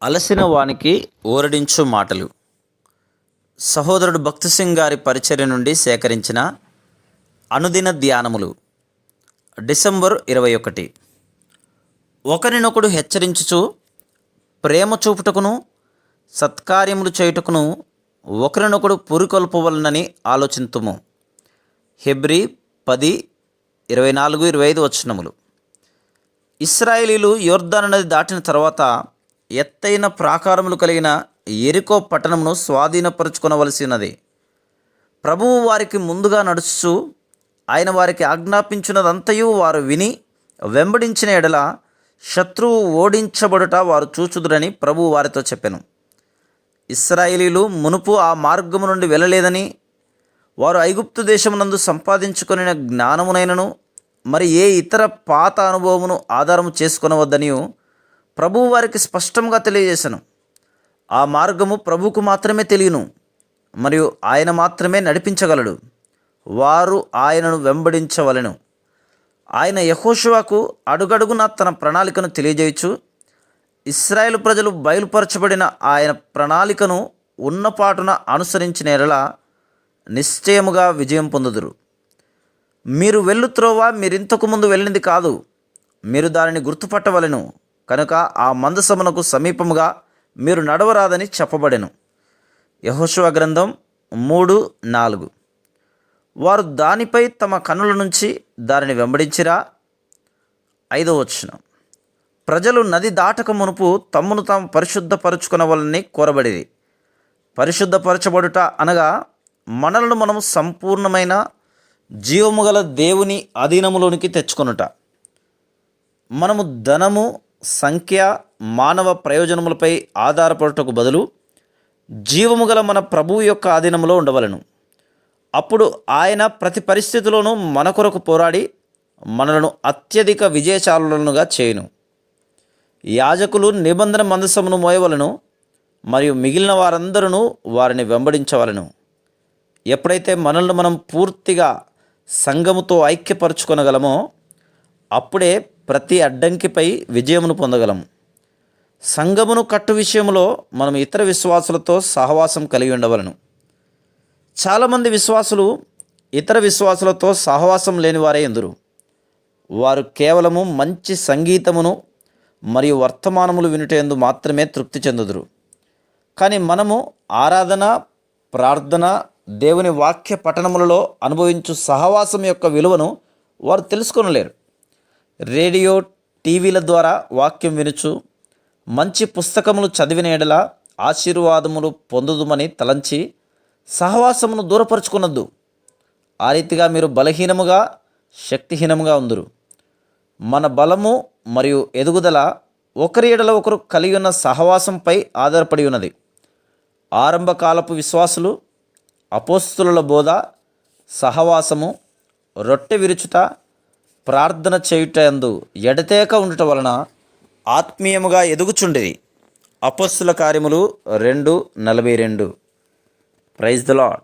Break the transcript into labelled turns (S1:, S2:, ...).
S1: అలసిన వానికి ఊరడించు మాటలు. సహోదరుడు భక్తి సింగ్ గారి పరిచర్య నుండి సేకరించిన అనుదిన ధ్యానములు. డిసెంబర్ 21. ఒకరినొకడు హెచ్చరించుచు ప్రేమ చూపుటకును సత్కార్యములు చేయుటకును ఒకరినొకడు పురికొల్పవలనని ఆలోచింతుము. హెబ్రీ 10:24-25 వచనములు. ఇశ్రాయేలీలు యొర్దాను నది దాటిన తర్వాత ఎత్తైన ప్రాకారములు కలిగిన యెరికో పట్టణమును స్వాధీనపరుచుకొనవలసినది. ప్రభువు వారికి ముందుగా నడుచుచు ఆయన వారికి ఆజ్ఞాపించినదంతయు వారు విని వెంబడించిన ఎడల శత్రువు ఓడించబడుట వారు చూచుదురని ప్రభువు వారితో చెప్పెను. ఇశ్రాయేలీలు మునుపు ఆ మార్గము నుండి వెళ్ళలేదని, వారు ఐగుప్తు దేశమునందు సంపాదించుకొనిన జ్ఞానమునైనను మరి ఏ ఇతర పాత అనుభవమును ఆధారము చేసుకొనవద్దనియు ప్రభువు వారికి స్పష్టంగా తెలియజేశాను. ఆ మార్గము ప్రభువుకు మాత్రమే తెలియను మరియు ఆయన మాత్రమే నడిపించగలడు. వారు ఆయనను వెంబడించవలెను. ఆయన యెహోషువకు అడుగడుగున తన ప్రణాళికను తెలియజేయచ్చు. ఇశ్రాయేలు ప్రజలు బయలుపరచబడిన ఆయన ప్రణాళికను ఉన్నపాటున అనుసరించిన ఎడల నిశ్చయముగా విజయం పొందుదురు. మీరు వెళ్ళు త్రోవ మీరింతకు ముందు వెళ్ళింది కాదు, మీరు దానిని గుర్తుపట్టవలెను. కనుక ఆ మందసమునకు సమీపముగా మీరు నడవరాదని చెప్పబడెను. యెహోషువ గ్రంథం 3:4. వారు దానిపై తమ కన్నుల నుంచి దానిని వెంబడించిరా. 5వ వచనం. ప్రజలు నది దాటక మునుపు తమ్మును తాము పరిశుద్ధపరచుకొనవలనని కోరబడిరి. పరిశుద్ధపరచబడుట అనగా మనలను మనము సంపూర్ణమైన జీవము గల దేవుని అధీనములోనికి తెచ్చుకొనుట. మనము ధనము, సంఖ్య, మానవ ప్రయోజనములపై ఆధారపడుటకు బదులు జీవము గల మన ప్రభువు యొక్క ఆధీనములో ఉండవలెను. అప్పుడు ఆయన ప్రతి పరిస్థితిలోనూ మన కొరకు పోరాడి మనలను అత్యధిక విజయశాలులనుగా చేయును. యాజకులు నిబంధన మందసమును మోయవలను మరియు మిగిలిన వారందరూ వారిని వెంబడించవలను. ఎప్పుడైతే మనల్ని మనం పూర్తిగా సంఘముతో ఐక్యపరచుకొనగలమో అప్పుడే ప్రతి అడ్డంకిపై విజయమును పొందగలము. సంఘమును కట్టు విషయంలో మనం ఇతర విశ్వాసులతో సహవాసం కలిగి ఉండవలను. చాలామంది విశ్వాసులు ఇతర విశ్వాసులతో సహవాసం లేని వారే ఎందురు. వారు కేవలము మంచి సంగీతమును మరియు వర్తమానములు వినుటయందు మాత్రమే తృప్తి చెందుదురు. కానీ మనము ఆరాధన, ప్రార్థన, దేవుని వాక్య పఠనములలో అనుభవించు సహవాసం యొక్క విలువను వారు తెలుసుకొనలేరు. రేడియో, టీవీల ద్వారా వాక్యం వినుచు మంచి పుస్తకములు చదివిన ఎడల ఆశీర్వాదములు పొందుదుమని తలంచి సహవాసమును దూరపరుచుకున్నద్దు. ఆ రీతిగా మీరు బలహీనముగా, శక్తిహీనముగా ఉందురు. మన బలము మరియు ఎదుగుదల ఒకరి ఎడల ఒకరు కలిగి ఉన్న సహవాసంపై ఆధారపడి ఉన్నది. ఆరంభకాలపు విశ్వాసులు అపోస్తుల బోధ, సహవాసము, రొట్టె విరుచుట, ప్రార్థన చేయుట యందు ఎడతేక ఉండుట వలన ఆత్మీయముగా ఎదుగుచుండిరి. అపోస్తుల కార్యములు 2:42. Praise the lord.